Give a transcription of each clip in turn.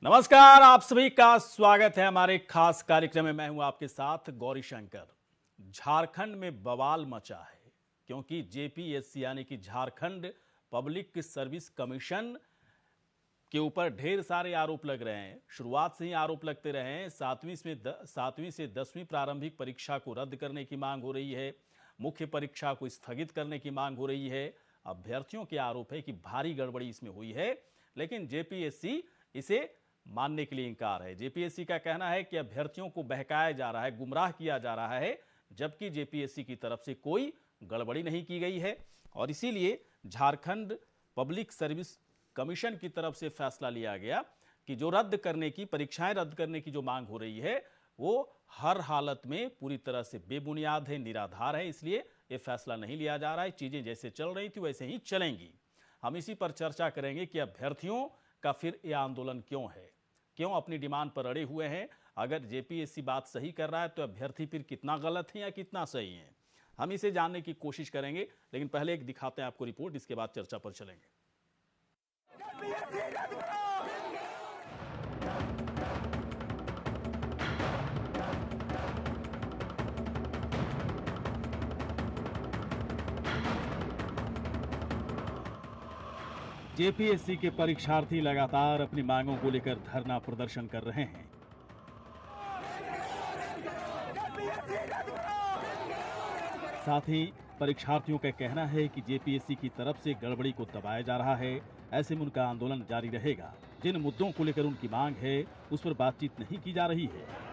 नमस्कार, आप सभी का स्वागत है हमारे खास कार्यक्रम में। मैं हूं आपके साथ गौरी शंकर। झारखंड में बवाल मचा है क्योंकि जेपीएससी यानी कि झारखंड पब्लिक सर्विस कमीशन के ऊपर ढेर सारे आरोप लग रहे हैं। शुरुआत से ही आरोप लगते रहे हैं। 7वीं से 10वीं प्रारंभिक परीक्षा को रद्द करने की मांग हो रही है, मुख्य परीक्षा को स्थगित करने की मांग हो रही है। अभ्यर्थियों के आरोप है कि भारी गड़बड़ी इसमें हुई है, लेकिन जेपीएससी इसे मानने के लिए इंकार है। जेपीएससी का कहना है कि अभ्यर्थियों को बहकाया जा रहा है, गुमराह किया जा रहा है, जबकि जेपीएससी की तरफ से कोई गड़बड़ी नहीं की गई है। और इसीलिए झारखंड पब्लिक सर्विस कमीशन की तरफ से फैसला लिया गया कि जो परीक्षाएं रद्द करने की जो मांग हो रही है वो हर हालत में पूरी तरह से बेबुनियाद है, निराधार है। इसलिए ये फैसला नहीं लिया जा रहा है। चीजें जैसे चल रही थी वैसे ही चलेंगी। हम इसी पर चर्चा करेंगे कि अभ्यर्थियों का फिर यह आंदोलन क्यों है, क्यों अपनी डिमांड पर अड़े हुए हैं। अगर जेपीएससी बात सही कर रहा है तो अभ्यर्थी फिर कितना गलत है या कितना सही है, हम इसे जानने की कोशिश करेंगे। लेकिन पहले एक दिखाते हैं आपको रिपोर्ट, इसके बाद चर्चा पर चलेंगे। जेपीएससी के परीक्षार्थी लगातार अपनी मांगों को लेकर धरना प्रदर्शन कर रहे हैं। साथ ही परीक्षार्थियों का कहना है कि जेपीएससी की तरफ से गड़बड़ी को दबाया जा रहा है। ऐसे में उनका आंदोलन जारी रहेगा। जिन मुद्दों को लेकर उनकी मांग है उस पर बातचीत नहीं की जा रही है।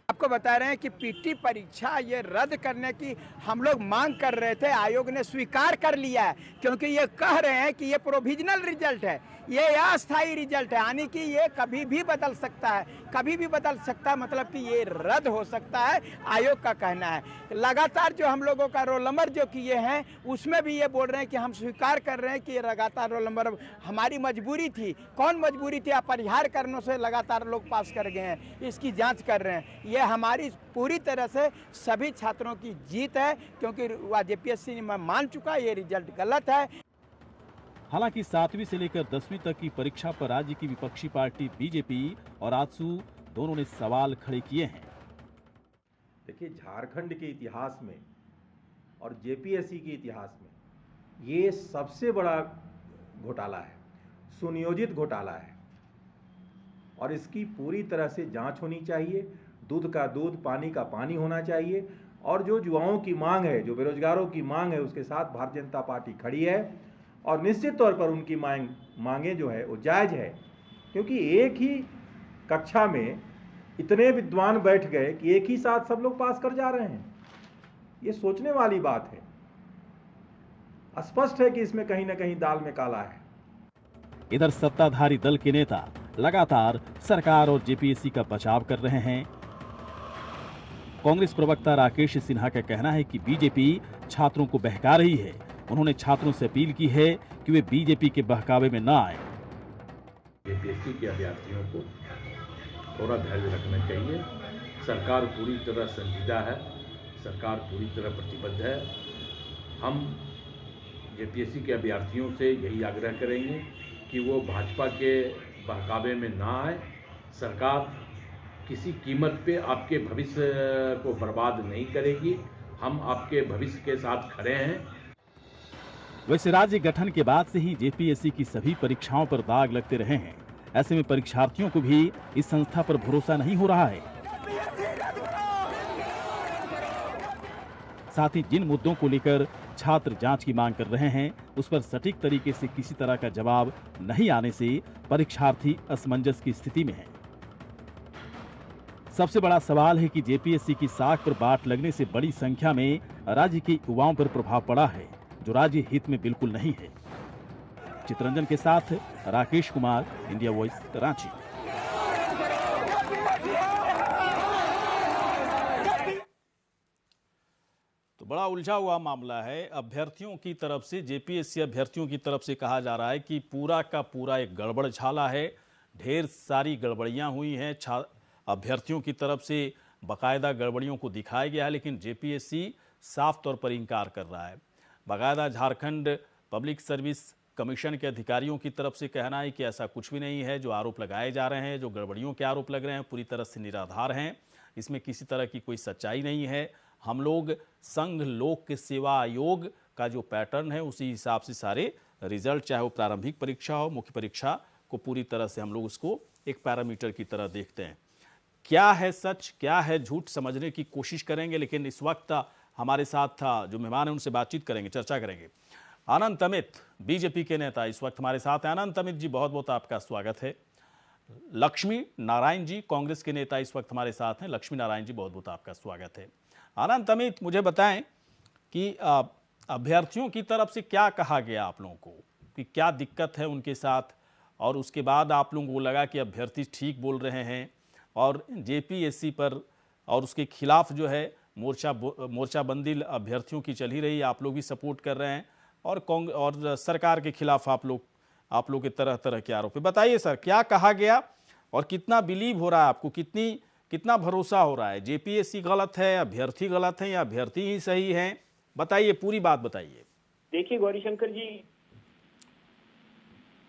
आपको बता रहे हैं कि पीटी परीक्षा ये रद्द करने की हम लोग मांग कर रहे थे। आयोग ने स्वीकार कर लिया है, क्योंकि ये कह रहे हैं कि ये प्रोविजनल रिजल्ट है, ये अस्थायी रिजल्ट है, यानी कि ये कभी भी बदल सकता है, कभी भी बदल सकता है, मतलब कि ये रद्द हो सकता है, आयोग का कहना है। लगातार जो हम लोगों का रोल नंबर जो किए हैं उसमें भी ये बोल रहे हैं कि हम स्वीकार कर रहे हैं कि ये लगातार रोल नंबर हमारी मजबूरी थी। कौन मजबूरी थी? अपरिहार्य कारणों से लगातार लोग पास कर गए हैं, इसकी जाँच कर रहे हैं। ये हमारी पूरी तरह से सभी छात्रों की जीत है, क्योंकि जेपीएससी ने मान चुका ये रिजल्ट गलत है। हालांकि 7वीं से लेकर 10वीं तक की परीक्षा पर राज्य की विपक्षी पार्टी बीजेपी और आजसू दोनों ने सवाल खड़े किए हैं। देखिए, झारखंड के इतिहास में और जेपीएससी के इतिहास में ये सबसे बड़ा घोटाला है, सुनियोजित घोटाला है, और इसकी पूरी तरह से जांच होनी चाहिए। दूध का दूध, पानी का पानी होना चाहिए। और जो युवाओं की मांग है, जो बेरोजगारों की मांग है, उसके साथ भारतीय जनता पार्टी खड़ी है। और निश्चित तौर पर उनकी मांगे जो है वो जायज़ है, क्योंकि एक ही कक्षा में इतने विद्वान बैठ गए कि एक ही साथ सब लोग पास कर जा रहे हैं। ये सोचने वाली बात है। स्पष्ट है कि इसमें कहीं ना कहीं दाल में काला है। इधर सत्ताधारी दल के नेता लगातार सरकार और जेपीएससी का बचाव कर रहे हैं। कांग्रेस प्रवक्ता राकेश सिन्हा का कहना है कि बीजेपी छात्रों को बहका रही है। उन्होंने छात्रों से अपील की है कि वे बीजेपी के बहकावे में न आए। जेपीएससी के अभ्यर्थियों को थोड़ा धैर्य रखना चाहिए। सरकार पूरी तरह संजीदा है, सरकार पूरी तरह प्रतिबद्ध है। हम जेपीएससी के अभ्यर्थियों से यही आग्रह करेंगे कि वो भाजपा के बहकावे में ना आए। सरकार किसी कीमत पे आपके भविष्य को बर्बाद नहीं करेगी। हम आपके भविष्य के साथ खड़े हैं। वैसे राज्य गठन के बाद से ही जेपीएससी की सभी परीक्षाओं पर दाग लगते रहे हैं। ऐसे में परीक्षार्थियों को भी इस संस्था पर भरोसा नहीं हो रहा है। साथ ही जिन मुद्दों को लेकर छात्र जांच की मांग कर रहे हैं उस पर सटीक तरीके से किसी तरह का जवाब नहीं आने से परीक्षार्थी असमंजस की स्थिति में हैं। सबसे बड़ा सवाल है कि जेपीएससी की साख पर बाट लगने से बड़ी संख्या में राज्य के युवाओं पर प्रभाव पड़ा है, जो राज्य हित में बिल्कुल नहीं है। चित्रंजन के साथ राकेश कुमार, इंडिया वॉइस, रांची। तो बड़ा उलझा हुआ मामला है। अभ्यर्थियों की तरफ से, जेपीएससी अभ्यर्थियों की तरफ से कहा जा रहा है कि पूरा का पूरा एक गड़बड़ झाला है, ढेर सारी गड़बड़ियां हुई हैं। अभ्यर्थियों की तरफ से बाकायदा गड़बड़ियों को दिखाया गया है, लेकिन जेपीएससी साफ तौर पर इंकार कर रहा है। बाकायदा झारखंड पब्लिक सर्विस कमीशन के अधिकारियों की तरफ से कहना है कि ऐसा कुछ भी नहीं है। जो आरोप लगाए जा रहे हैं, जो गड़बड़ियों के आरोप लग रहे हैं, पूरी तरह से निराधार हैं। इसमें किसी तरह की कोई सच्चाई नहीं है। हम लोग संघ लोक सेवा आयोग का जो पैटर्न है उसी हिसाब से सारे रिजल्ट, चाहे वो प्रारंभिक परीक्षा हो, मुख्य परीक्षा को, पूरी तरह से हम लोग उसको एक पैरामीटर की तरह देखते हैं। क्या है सच, क्या है झूठ, समझने की कोशिश करेंगे। लेकिन इस वक्त हमारे साथ जो मेहमान हैं उनसे बातचीत करेंगे, चर्चा करेंगे। अनंत अमित, बीजेपी के नेता, इस वक्त हमारे साथ हैं। अनंत अमित जी, बहुत बहुत आपका स्वागत है। लक्ष्मी नारायण जी, कांग्रेस के नेता, इस वक्त हमारे साथ हैं। लक्ष्मी नारायण जी, बहुत बहुत आपका स्वागत है। अनंत अमित, मुझे बताएं कि अभ्यर्थियों की तरफ से क्या कहा गया आप लोगों को, कि क्या दिक्कत है उनके साथ, और उसके बाद आप लोगों को लगा कि अभ्यर्थी ठीक बोल रहे हैं, और जेपीएससी पर और उसके खिलाफ जो है मोर्चाबंदी अभ्यर्थियों की चल ही रही है, आप लोग भी सपोर्ट कर रहे हैं, और सरकार के खिलाफ आप लोग के तरह तरह के आरोप। बताइए सर, क्या कहा गया और कितना बिलीव हो रहा है आपको, कितना भरोसा हो रहा है? जेपीएससी गलत है, अभ्यर्थी गलत है, या अभ्यर्थी ही सही है? बताइए, पूरी बात बताइए। देखिए गौरीशंकर जी,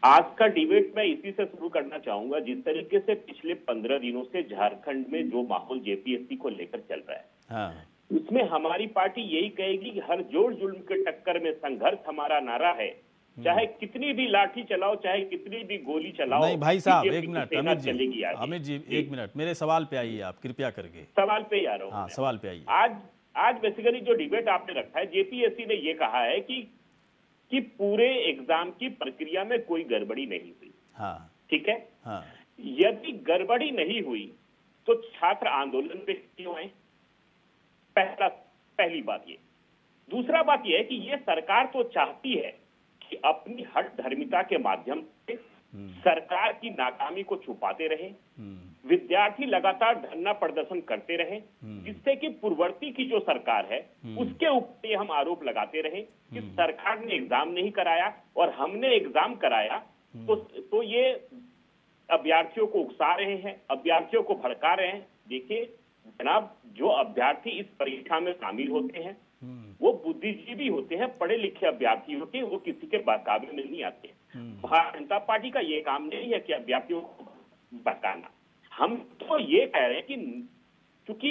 आज का डिबेट मैं इसी से शुरू करना चाहूंगा। जिस तरीके से पिछले 15 दिनों से झारखंड में जो माहौल जेपीएससी को लेकर चल रहा है, हाँ, उसमें हमारी पार्टी यही कहेगी कि हर जोड़ जुल्म के टक्कर में संघर्ष हमारा नारा है। चाहे कितनी भी लाठी चलाओ, चाहे कितनी भी गोली चलाओ। नहीं भाई साहब, BJP एक की मिनट, सेना चलेगी आगे। अमित जी एक मिनट, मेरे सवाल पे आइए आप, कृपया करके। सवाल पे ही आ रहा हूं। हाँ, सवाल पे आइए। आज बेसिकली जो डिबेट आपने रखा है, जेपीएससी ने ये कहा है कि पूरे एग्जाम की प्रक्रिया में कोई गड़बड़ी नहीं हुई। हाँ, ठीक है। हाँ, यदि गड़बड़ी नहीं हुई तो छात्र आंदोलन पे क्यों आए? पहली बात ये। दूसरा बात यह है कि ये सरकार तो चाहती है कि अपनी हठ धर्मिता के माध्यम से सरकार की नाकामी को छुपाते रहे, विद्यार्थी लगातार धरना प्रदर्शन करते रहे, जिससे कि पूर्ववर्ती की जो सरकार है उसके ऊपर हम आरोप लगाते रहे कि सरकार ने एग्जाम नहीं कराया और हमने एग्जाम कराया। तो ये अभ्यर्थियों को उकसा रहे हैं, अभ्यर्थियों को भड़का रहे हैं। देखिए जनाब, जो अभ्यर्थी इस परीक्षा में शामिल होते हैं वो बुद्धिजीवी होते हैं, पढ़े लिखे अभ्यर्थी होते हैं, वो किसी के बहकावे में नहीं आते। भारतीय जनता पार्टी का ये काम नहीं है कि अभ्यर्थियों को भड़काना। हम तो ये कह रहे हैं कि चूंकि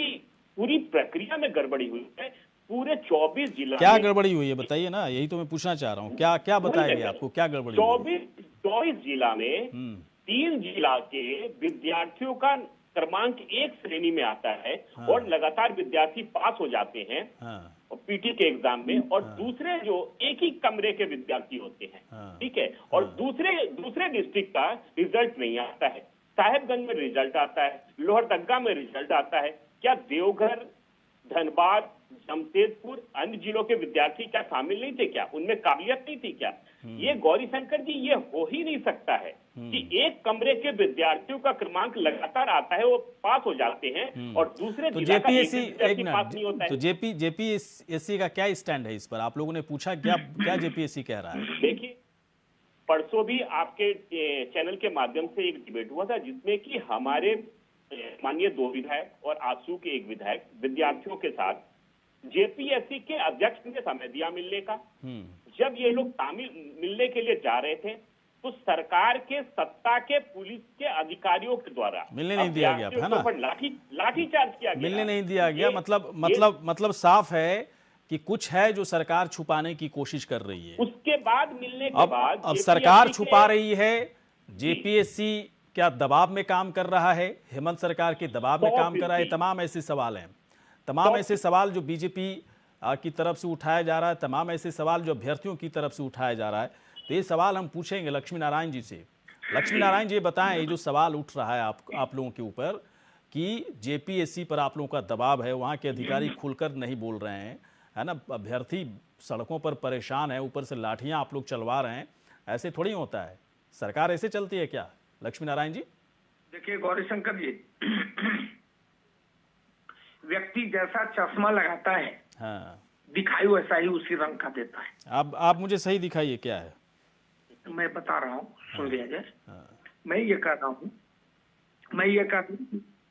पूरी प्रक्रिया में गड़बड़ी हुई है, पूरे 24 जिला क्या गड़बड़ी हुई है बताइए ना, यही तो मैं पूछना चाह रहा हूँ। क्या बताया गया आपको, क्या गड़बड़ी? 24 जिला में 3 जिला के विद्यार्थियों का क्रमांक 1 श्रेणी में आता है। हाँ। और लगातार विद्यार्थी पास हो जाते हैं। हाँ। पीटी के एग्जाम में। और हाँ। दूसरे जो एक ही कमरे के विद्यार्थी होते हैं। हाँ। ठीक है। और हाँ। दूसरे डिस्ट्रिक्ट का रिजल्ट नहीं आता है। साहेबगंज में रिजल्ट आता है, लोहरदगा में रिजल्ट आता है। क्या देवघर, धनबाद, जमशेदपुर, अन्य जिलों के विद्यार्थी क्या शामिल नहीं थे? क्या उनमें काबिलियत नहीं थी? क्या ये गौरीशंकर जी, ये हो ही नहीं सकता है कि एक कमरे के विद्यार्थियों का क्रमांक लगातार आता है, वो पास हो जाते हैं और दूसरे तो जेपीएससी पास नहीं होता है। तो जेपीएससी का क्या स्टैंड है इस पर? आप लोगों ने पूछा क्या जेपीएससी कह रहा है? देखिए, परसों भी आपके चैनल के माध्यम से एक डिबेट हुआ था जिसमें कि हमारे माननीय 2 विधायक और आसू के 1 विधायक विद्यार्थियों के साथ जेपीएससी के अध्यक्ष ने समय दिया मिलने का। जब ये लोग मिलने के लिए जा रहे थे तो सरकार के सत्ता के पुलिस के अधिकारियों के द्वारा मिलने नहीं दिया गया, है ना? लाठीचार्ज किया गया, मिलने नहीं दिया गया। मतलब साफ है कि कुछ है जो सरकार छुपाने की कोशिश कर रही है। उसके बाद मिलने के बाद अब सरकार छुपा रही है, जेपीएससी क्या दबाव में काम कर रहा है, हेमंत सरकार के दबाव में काम कर रहा है? तमाम ऐसे सवाल हैं, तमाम ऐसे सवाल जो बीजेपी की तरफ से उठाया जा रहा है, तमाम ऐसे सवाल जो अभ्यर्थियों की तरफ से उठाया जा रहा है। तो ये सवाल हम पूछेंगे लक्ष्मी नारायण जी से। लक्ष्मी नारायण जी बताएं, ये जो सवाल उठ रहा है आप लोगों के ऊपर कि जेपीएससी पर आप लोगों का दबाव है, वहाँ के अधिकारी खुलकर नहीं बोल रहे हैं, है ना? अभ्यर्थी सड़कों पर परेशान है, ऊपर से लाठियाँ आप लोग चलवा रहे हैं, ऐसे थोड़ी होता है। सरकार ऐसे चलती है क्या लक्ष्मी नारायण जी? देखिए गौरीशंकर जी, व्यक्ति जैसा चश्मा लगाता है, हाँ, दिखाई वैसा ही उसी रंग का देता है। आप मुझे सही दिखाइए क्या है। मैं बता रहा हूँ, सुन लिया जाए। हाँ। मैं ये कह रहा हूँ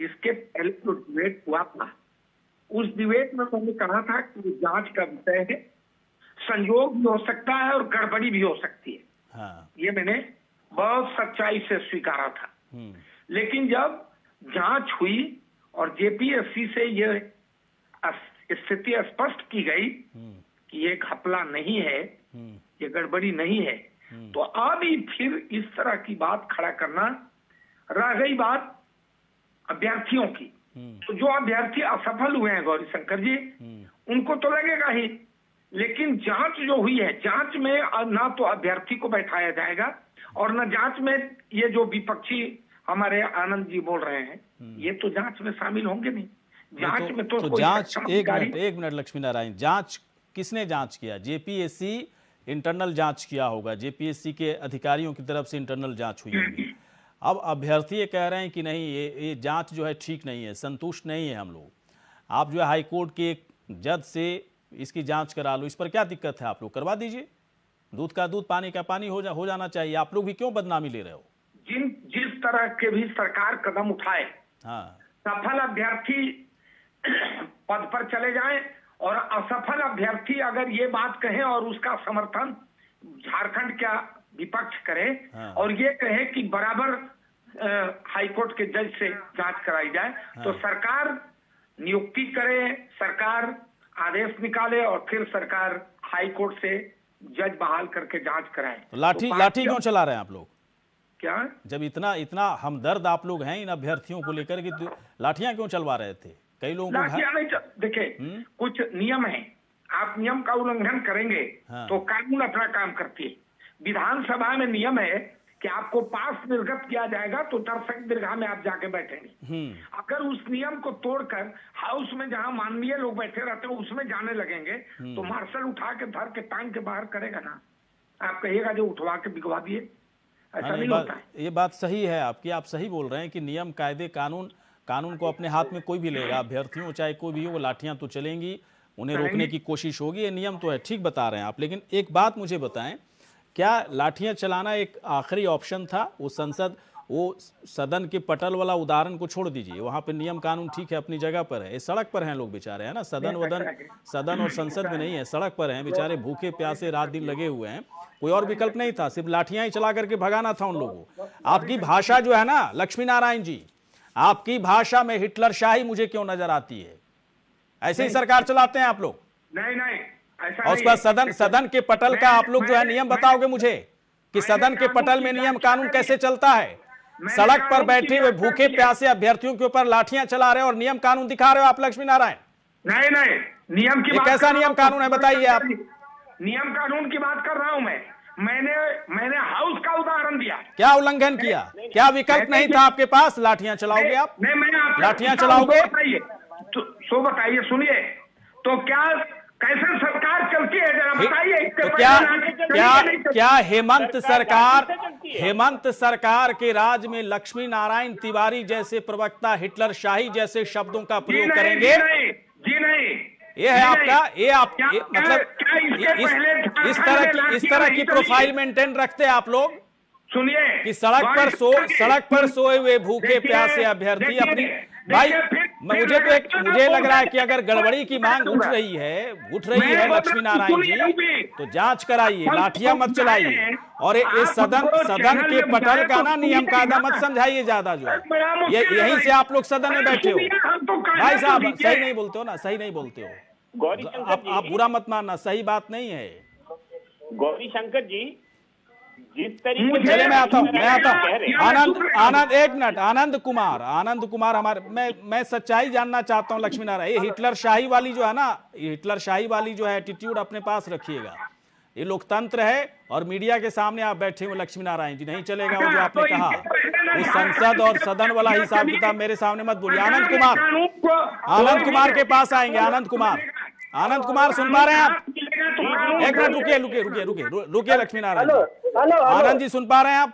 इसके पहले जो डिबेट हुआ था, उस डिबेट में मैंने कहा था कि जांच का विषय है, संयोग भी हो सकता है और गड़बड़ी भी हो सकती है। हाँ। ये मैंने बहुत सच्चाई से स्वीकारा था। लेकिन जब जांच हुई और जेपीएससी से ये स्थिति स्पष्ट की गई कि ये घपला नहीं है, ये गड़बड़ी नहीं है, तो अभी फिर इस तरह की बात खड़ा करना, रह गई बात अभ्यर्थियों की, तो जो अभ्यर्थी असफल हुए हैं गौरी शंकर जी, उनको तो लगेगा ही, लेकिन जांच जो हुई है, जांच में ना तो अभ्यर्थी को बैठाया जाएगा और न जांच में ये जो विपक्षी हमारे आनंद जी बोल रहे हैं, ये तो जांच में शामिल होंगे नहीं। जांच में तो कोई जांच, सक्षम एक अधिकारी- मिनट लक्ष्मी नारायण, जांच किसने जांच किया? जेपीएससी इंटरनल जांच किया होगा, जेपीएससी के अधिकारियों की तरफ से इंटरनल जांच हुई होगी। अब अभ्यर्थी ये कह रहे हैं कि नहीं, ये जांच जो है ठीक नहीं है, संतुष्ट नहीं है हम लोग, आप जो है हाई कोर्ट के एक जज से इसकी जांच करा लो, इस पर क्या दिक्कत है? आप लोग करवा दीजिए, दूध का दूध पानी का पानी हो जाना चाहिए। आप लोग भी क्यों बदनामी ले रहे हो? जिस तरह के भी सरकार कदम उठाए, हाँ, सफल अभ्यर्थी पद पर चले जाएं और असफल अभ्यर्थी अगर ये बात कहे और उसका समर्थन झारखंड का विपक्ष करे, हाँ। और ये कहे कि बराबर हाईकोर्ट के जज से जांच कराई जाए, तो सरकार नियुक्ति करे, सरकार आदेश निकाले और फिर सरकार हाईकोर्ट से जज बहाल करके जांच कराए। तो लाठी तो लाठी क्यों चला रहे हैं आप लोग? क्या जब इतना हमदर्द आप लोग हैं इन अभ्यर्थियों को लेकर के, तो लाठियां क्यों चलवा रहे थे? कई लोगों को लाठियां नहीं देखिए, कुछ नियम है, आप नियम का उल्लंघन करेंगे हाँ। तो कानून अपना काम करती है। विधानसभा में नियम है कि आपको पास निर्गत किया जाएगा तो दर्शक दीर्घा में आप जाके बैठेंगे। अगर उस नियम को तोड़कर हाउस में जहां माननीय लोग बैठे रहते हैं उसमें जाने लगेंगे तो मार्शल उठा के धर के टांग के बाहर करेगा ना, आप कहिएगा जो उठवा के बिगवा दिए, ऐसा हाँ, नहीं होता है। ये बात सही है आपकी, आप सही बोल रहे हैं कि नियम कायदे कानून को अपने हाथ में कोई भी लेगा, अभ्यर्थियों चाहे कोई भी हो, वो लाठियां तो चलेंगी, उन्हें रोकने की कोशिश होगी, ये नियम तो है, ठीक बता रहे हैं आप। लेकिन एक बात मुझे बताएं, क्या लाठियां चलाना एक आखिरी ऑप्शन था? वो सदन के पटल वाला उदाहरण को छोड़ दीजिए, वहां पे नियम कानून ठीक है, अपनी जगह पर है, ये सड़क पर हैं लोग बेचारे, है ना, सदन और संसद में नहीं है, सड़क पर हैं बेचारे, भूखे प्यासे रात दिन लगे हुए हैं, कोई और विकल्प नहीं था, सिर्फ लाठियां ही चला करके भगाना था उन लोगों को। आपकी भाषा जो है ना लक्ष्मी नारायण जी, आपकी भाषा में हिटलर शाही मुझे क्यों नजर आती है? ऐसे ही सरकार चलाते हैं आप लोग। नहीं ऐसा और उसका सदन के पटल का आप लोग जो है नियम बताओगे मुझे कि सदन के पटल में नियम कानून कैसे चलता है? सड़क पर बैठे हुए भूखे प्यासे अभ्यर्थियों के ऊपर लाठियां चला रहे हो और नियम कानून दिखा रहे हो आप लक्ष्मी नारायण। नहीं नियम की ये बात कैसा कर रहा नियम हूं, कानून है बताइए आप? नियम कानून की बात कर रहा हूं मैंने हाउस का उदाहरण दिया। क्या उल्लंघन किया? क्या विकल्प नहीं था आपके पास? लाठियां चलाओगे आप? नहीं, मैं आपको लाठियां चलाओगे? बताइए सुनिए, तो कैसे सरकार चलती है जरा बताइए। तो क्या हेमंत सरकार के राज में लक्ष्मी नारायण तिवारी जैसे प्रवक्ता हिटलर शाही जैसे शब्दों का प्रयोग करेंगे? जी नहीं, ये है आपका, मतलब इस तरह की प्रोफाइल मेंटेन रखते हैं आप लोग? सुनिए कि सड़क पर सोए हुए भूखे प्यासे अभ्यर्थी अपनी, भाई मुझे लग रहा है कि अगर गड़बड़ी की मांग उठ रही है लक्ष्मी नारायण जी, तो जांच कराइए, लाठियां मत चलाइए, और इस सदन के पटल का ना नियम कायदा मत समझाइए ज्यादा, जो है यहीं से आप लोग सदन में बैठे हो। भाई साहब सही नहीं बोलते हो ना, सही नहीं बोलते हो आप बुरा मत मानना, सही बात नहीं है। गौरी शंकर जी, जिस तरीके चले मैं आता हूँ आनंद एक मिनट, आनंद कुमार हमारे, मैं सच्चाई जानना चाहता हूँ लक्ष्मी नारायण, ये हिटलर शाही वाली जो है ना, ये हिटलर शाही वाली जो है एटीट्यूड अपने पास रखिएगा, ये लोकतंत्र है और मीडिया के सामने आप बैठे हुए लक्ष्मी नारायण जी, नहीं चलेगा वो जो आपने कहा, उस संसद और सदन वाला हिसाब किताब मेरे सामने मत बोलिए। आनंद कुमार के पास आएंगे। आनंद कुमार सुन पा रहे हैं आप? एक मिनट रुकिए लक्ष्मी नारायण जी। आनंद जी सुन पा रहे हैं आप?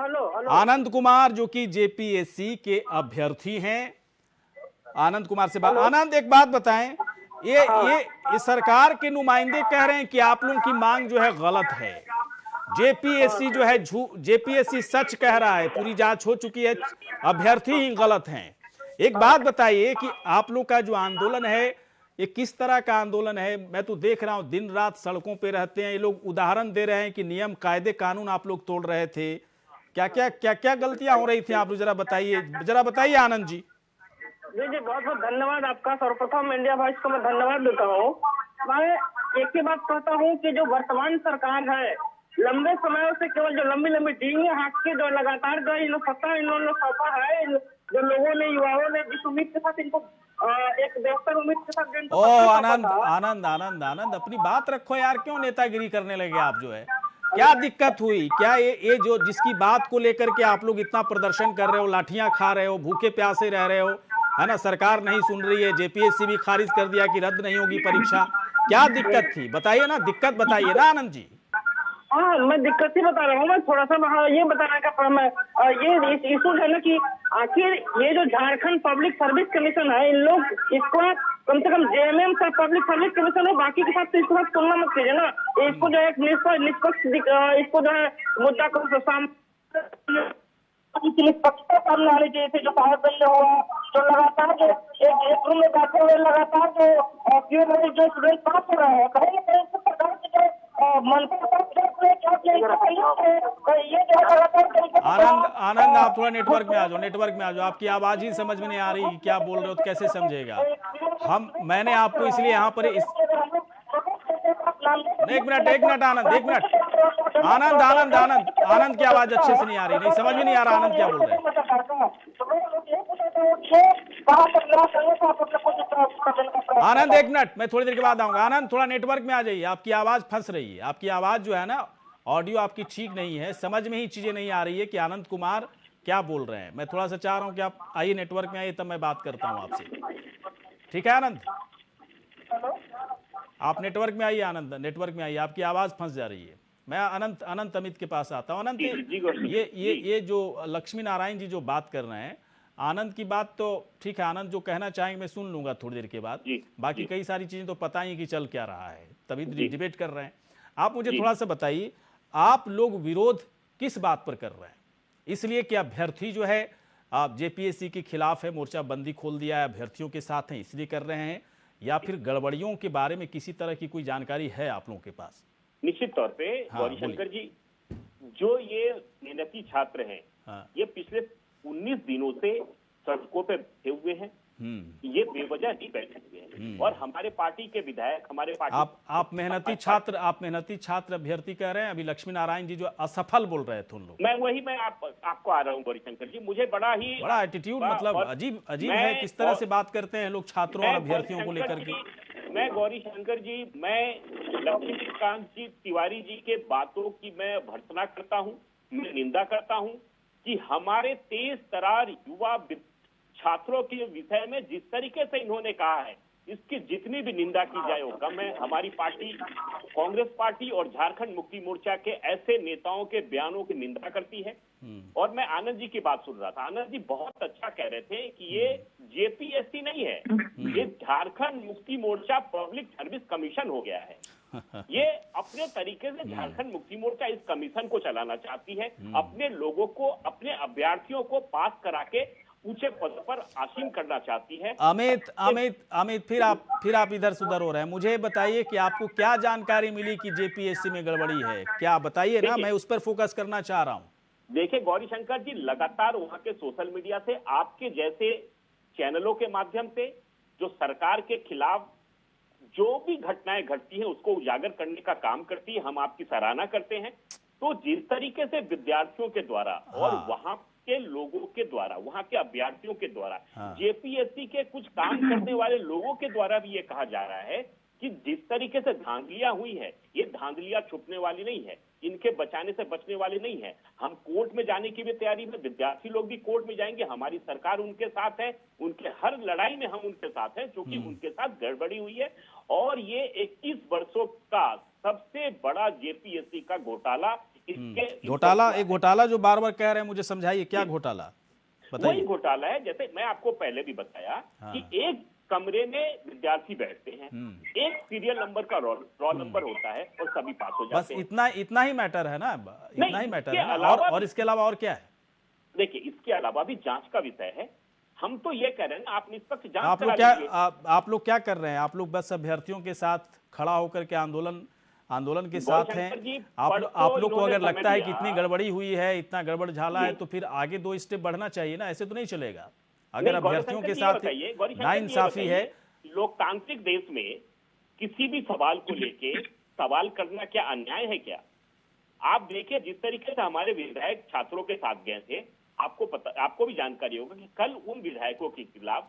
हेलो। आनंद कुमार जो कि जेपीएससी के अभ्यर्थी हैं, आनंद कुमार से बात। आनंद एक बात बताएं, ये सरकार के नुमाइंदे कह रहे हैं कि आप लोगों की मांग जो है गलत है, जेपीएससी जो है जेपीएससी सच कह रहा है, पूरी जांच हो चुकी है, अभ्यर्थी ही गलत हैं। एक बात बताइए कि आप लोग का जो आंदोलन है ये किस तरह का आंदोलन है? मैं तो देख रहा हूं दिन रात सड़कों पे रहते हैं ये लोग, उदाहरण दे रहे हैं कि नियम कायदे कानून आप लोग तोड़ रहे थे। क्या गलतियां हो रही थी आप लोग जरा बताइए आनंद जी। जी जी, बहुत बहुत धन्यवाद आपका। सर्वप्रथम इंडिया वॉइस को मैं धन्यवाद देता हूँ। मैं एक ही बात कहता हूँ कि जो वर्तमान सरकार है, लंबे समय से केवल जो लंबी लंबी डींगे हाँक के जो लगातार जो इन्होंने सौंपा है, जो लोगों ने, युवाओं ने जिस उम्मीद के साथ इनको एक बेहतर उम्मीद के साथ इनको आनंद अपनी बात रखो यार, क्यों नेतागिरी करने लगे आप? जो है क्या दिक्कत हुई? क्या ये जो जिसकी बात को लेकर के आप लोग इतना प्रदर्शन कर रहे हो, लाठियां खा रहे हो, भूखे प्यासे रह रहे हो, है ना, सरकार नहीं सुन रही है, जेपीएससी भी खारिज कर दिया कि रद्द नहीं होगी परीक्षा, क्या दिक्कत थी? बताइए ना, दिक्कत बताइए ना आनंद जी। हाँ, मैं दिक्कत ही बता रहा हूँ। मैं थोड़ा सा ये बताने का ये इशू है ना कि आखिर ये जो झारखंड पब्लिक सर्विस कमीशन है, इन लोग इसको कम से कम जेएमएम का पब्लिक सर्विस कमीशन है, बाकी के साथ तो इसके साथ तुलना मत कीजिए ना। इसको जो है निष्पक्ष इसको जो है मुद्दा को निष्पक्षता सामने आनी चाहिए थी। जो साहेबगंज में हुआ, जो लगातार जो एक रूम में बैठे हुए लगातार जो स्टूडेंट पास हो रहे हैं, कहीं ना कहीं सरकार की जो आनंद आप थोड़ा नेटवर्क में आ जाओ, आपकी आवाज ही समझ में नहीं आ रही, क्या बोल रहे हो तो कैसे समझेगा? मैंने आपको इसलिए यहाँ पर एक मिनट आनंद की आवाज अच्छे से नहीं आ रही, नहीं समझ में नहीं आ रहा आनंद क्या बोल रहे हैं। आनंद एक मिनट, मैं थोड़ी देर के बाद आऊंगा। आनंद थोड़ा नेटवर्क में आ जाइए, आपकी आवाज फंस रही है, आपकी आवाज जो है ना, ऑडियो आपकी ठीक नहीं है, समझ में ही चीजें नहीं आ रही है कि आनंद कुमार क्या बोल रहे हैं। मैं थोड़ा सा चाह रहा हूं कि आप आइए नेटवर्क में आइए, तब मैं बात करता हूं आपसे। ठीक है आनंद, आप नेटवर्क में आइए, आनंद नेटवर्क में आइए, आपकी आवाज फंस जा रही है। मैं अनंत अमित के पास आता हूँ। अनंत, ये जो लक्ष्मी नारायण जी जो बात कर रहे हैं, आनंद की बात तो ठीक है, आनंद जो कहना चाहेंगे मैं सुन लूंगा थोड़ी देर के बाद। बाकी कई सारी चीजें तो पता ही कि चल क्या रहा है, तभी डिबेट कर रहे हैं। आप मुझे थोड़ा सा बताइए, आप लोग विरोध किस बात पर कर रहे हैं? इसलिए कि अभ्यर्थी जो है आप जेपीएससी के खिलाफ है, मोर्चा बंदी खोल दिया है, अभ्यर्थियों के साथ हैं इसलिए कर रहे हैं, या फिर गड़बड़ियों के बारे में किसी तरह की कोई जानकारी है आप लोगों के पास? निश्चित तौर पे गौरीशंकर जी, जो ये मेहनती छात्र हैं, ये पिछले 19 दिनों से सड़कों पे बैठे हुए हैं, ये बेवजह नहीं बैठे हुए हैं। और हमारे पार्टी के विधायक, हमारे पार्टी आप मेहनती छात्र अभ्यर्थी कह रहे हैं, अभी लक्ष्मी नारायण जी जो असफल बोल रहे थे उन लोग। मैं आपको आ रहा हूँ गौरीशंकर जी, मुझे बड़ा एटीट्यूड, मतलब अजीब है, किस तरह से बात करते हैं लोग छात्रों और अभ्यर्थियों को लेकर के। मैं गौरीशंकर जी, मैं लक्ष्मीकांत जी तिवारी जी के बातों की मैं भर्त्सना करता हूँ, मैं निंदा करता हूँ कि हमारे तेज तरार युवा छात्रों के विषय में जिस तरीके से इन्होंने कहा है, इसकी जितनी भी निंदा की जाए वो कम है। हमारी पार्टी, कांग्रेस पार्टी और झारखंड मुक्ति मोर्चा के ऐसे नेताओं के बयानों की निंदा करती है। और मैं आनंद जी की बात सुन रहा था, आनंद जी बहुत अच्छा कह रहे थे कि ये जेपीएससी नहीं है, ये Jharkhand Mukti Morcha public service commission हो गया है। ये अपने तरीके से झारखंड मुक्ति मोर्चा इस कमीशन को चलाना चाहती है, अपने लोगों को, अपने अभ्यर्थियों को पास करा के ऊंचे पद पर आसीन करना चाहती है। अमित फिर आप इधर सुधर हो रहे हैं। मुझे बताइए कि आपको क्या जानकारी मिली कि जेपीएससी में गड़बड़ी है, क्या बताइए ना, मैं उस पर फोकस करना चाह रहा हूँ। देखिए गौरीशंकर जी, लगातार वहां के सोशल मीडिया से, आपके जैसे चैनलों के माध्यम से, जो सरकार के खिलाफ जो भी घटनाएं घटती हैं उसको उजागर करने का काम करती है, हम आपकी सराहना करते हैं। तो जिस तरीके से विद्यार्थियों के द्वारा और वहां के लोगों के द्वारा, वहां के अभ्यर्थियों के द्वारा, जेपीएससी के कुछ काम करने वाले लोगों के द्वारा भी ये कहा जा रहा है कि जिस तरीके से धांधलियां हुई है, ये धांधलियां छुपने वाली नहीं है, इनके बचाने से बचने वाली नहीं है। हम कोर्ट में जाने की भी तैयारी में, विद्यार्थी लोग भी कोर्ट में जाएंगे, हमारी सरकार उनके साथ है, उनके हर लड़ाई में हम उनके साथ हैं, क्योंकि उनके साथ गड़बड़ी हुई है। और ये 21 वर्षों का सबसे बड़ा जेपीएससी का घोटाला, एक घोटाला जो बार बार कह रहे हैं, मुझे समझाइए क्या घोटाला बताइए। वही घोटाला है, जैसे मैं आपको पहले भी बताया कि एक कमरे में विद्यार्थी बैठते हैं, एक सीरियल नंबर का रोल नंबर होता है और सभी पास हो जाते हैं। बस इतना ही मैटर है ना, इतना ही मैटर है ना, और इसके अलावा और क्या है? देखिए, इसके अलावा भी जांच का विषय है हम तो ये कह रहे हैं ना, आप निष्पक्ष जांच आप लोग करा क्या लीजिए। आप लोग क्या कर रहे हैं? आप लोग बस अभ्यर्थियों के साथ खड़ा होकर के आंदोलन के साथ हैं? गौरशंकर जी, आप परसों लोग को इन्होंने अगर लगता है कि समय इतनी दिया। गड़बड़ी हुई है, इतना गड़बड़ झाला है, जी। तो फिर आगे 2 स्टेप बढ़ना चाहिए ना, ऐसे तो नहीं चलेगा। अगर नहीं, अभ्यर्थियों गौरशंकर के जी, साथ ये बताइए, गौरशंकर जी, ये नाइंसाफी बताइए, है। लोकतांत्रिक देश में किसी भी सवाल को लेके सवाल करना क्या अन्याय है क्या? आप देखिए, जिस तरीके से हमारे विधायक छात्रों के साथ गए थे, आपको भी जानकारी होगा कि कल उन विधायकों के खिलाफ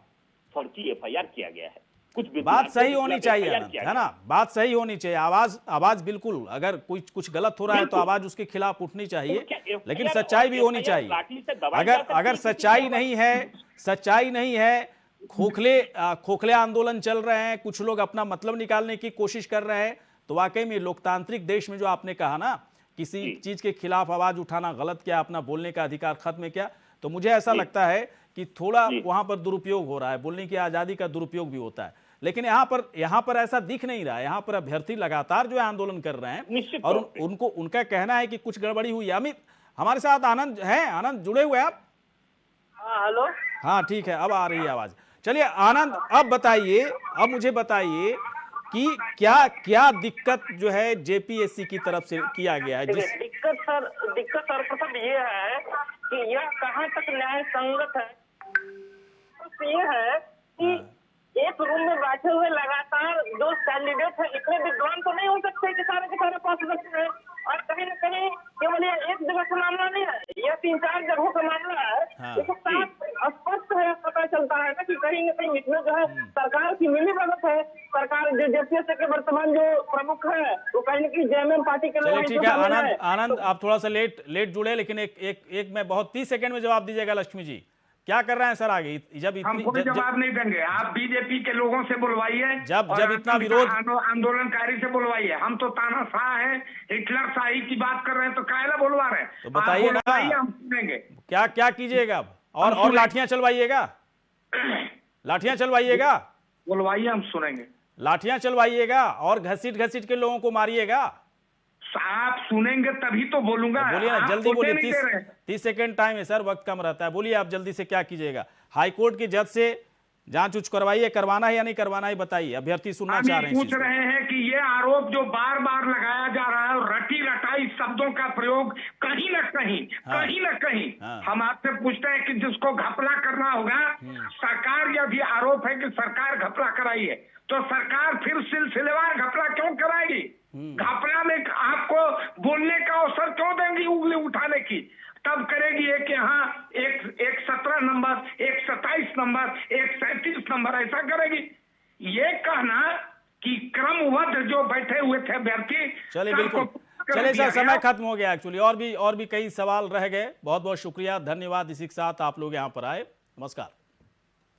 फर्जी एफआईआर किया गया है। कुछ बात विद्यार्थियों सही के होनी खिलाफ चाहिए FIR आनंद, किया है गया। ना? बात सही होनी चाहिए। आवाज बिल्कुल, अगर कुछ गलत हो रहा है तो बिल्कुल। आवाज उसके खिलाफ उठनी चाहिए, तो क्या FIR लेकिन सच्चाई भी होनी FIR चाहिए। लाठी से दबाई जा सकती अगर है किसी सच्चाई की नहीं है, सच्चाई नहीं है, खोखले आंदोलन चल रहे हैं, कुछ लोग अपना मतलब निकालने की कोशिश कर रहे हैं, तो वाकई में लोकतांत्रिक देश में जो आपने कहा ना, किसी जी। चीज के खिलाफ आवाज उठाना गलत क्या, अपना बोलने का अधिकार खत्म है क्या, तो मुझे ऐसा लगता है कि थोड़ा जी। वहां पर दुरुपयोग हो रहा है, बोलने की आजादी का दुरुपयोग भी होता है। लेकिन यहाँ पर ऐसा दिख नहीं रहा है। यहाँ पर अभ्यर्थी लगातार जो है आंदोलन कर रहे हैं, निश्चित और तौर पे। उनका कहना है कि कुछ गड़बड़ी हुई है। अमित हमारे साथ आनंद है, आनंद जुड़े हुए हैं आप? हाँ हेलो। हाँ ठीक है, अब आ रही है आवाज। चलिए आनंद, अब मुझे बताइए कि क्या दिक्कत जो है जेपीएससी की तरफ से किया गया है, जिस दिक्कत सर्वप्रथम ये है कि यह कहाँ तक न्याय संगत है। बस ये है कि एक रूम में बैठे हुए लगातार जो कैंडिडेट है, इतने विद्वान तो नहीं हो सकते कि सारे के सारे पास बच्चे हैं। और कहीं न कहीं केवल ये एक जगह का मामला नहीं है, यह 3-4 जगहों का मामला है। हाँ। इसको साफ स्पष्ट है, पता चलता है ना कि कहीं न कहीं इसमें जो है सरकार की मिलीभगत है। सरकार जो जेपीएससी के वर्तमान जो प्रमुख है, वो कहीं न कहीं जेएमएम पार्टी के चलिए लोग ठीक है। आनंद आप थोड़ा सा लेट जुड़े, लेकिन एक मैं बहुत 30 सेकंड में जवाब दीजिएगा। लक्ष्मी जी क्या कर रहे हैं सर आगे? हम कोई जवाब नहीं देंगे। आप बीजेपी के लोगों से बुलवाइए, जब और इतना विरोध आंदोलनकारी से बुलवाइए। हम तो तानाशाह हैं, हिटलर शाही की बात कर रहे हैं, तो काहे बुलवा रहे हैं? तो बताइए ना, हम सुनेंगे। क्या कीजिएगा अब? और लाठियां चलवाइएगा? बुलवाइए, हम सुनेंगे। लाठियां चलवाइएगा और घसीट के लोगों को मारिएगा? आप सुनेंगे तभी तो बोलूंगा। बोलिए ना, आप जल्दी सोचे बोलिए। नहीं दे रहे। 30 सेकंड टाइम है सर, वक्त कम रहता है। बोलिए आप जल्दी से, क्या कीजिएगा? हाईकोर्ट के जज से जांच उच करवाइए, करवाना है या नहीं करवाना है बताइए, अभ्यर्थी सुनना हम चाह रहे हैं। पूछ रहे हैं कि ये आरोप जो बार बार लगाया जा रहा है, और रटी रटाई शब्दों का प्रयोग कहीं न कहीं हाँ। हम आपसे पूछते हैं कि जिसको घपला करना होगा, सरकार यदि आरोप है कि सरकार घपला कराई है, तो सरकार फिर सिलसिलेवार घपला क्यों कराएगी? घपला में आपको बोलने का अवसर क्यों देंगी उंगली उठाने की? तब करेगी कि हाँ एक 17 नंबर, एक 27 नंबर, एक 37 नंबर, ऐसा करेगी। ये कहना कि क्रमबद्ध जो बैठे हुए थे अभ्यर्थी, चलिए बिल्कुल, चलिए सर समय खत्म हो गया एक्चुअली, और भी कई सवाल रह गए। बहुत बहुत शुक्रिया, धन्यवाद। इसी के साथ आप लोग यहाँ पर आए। नमस्कार।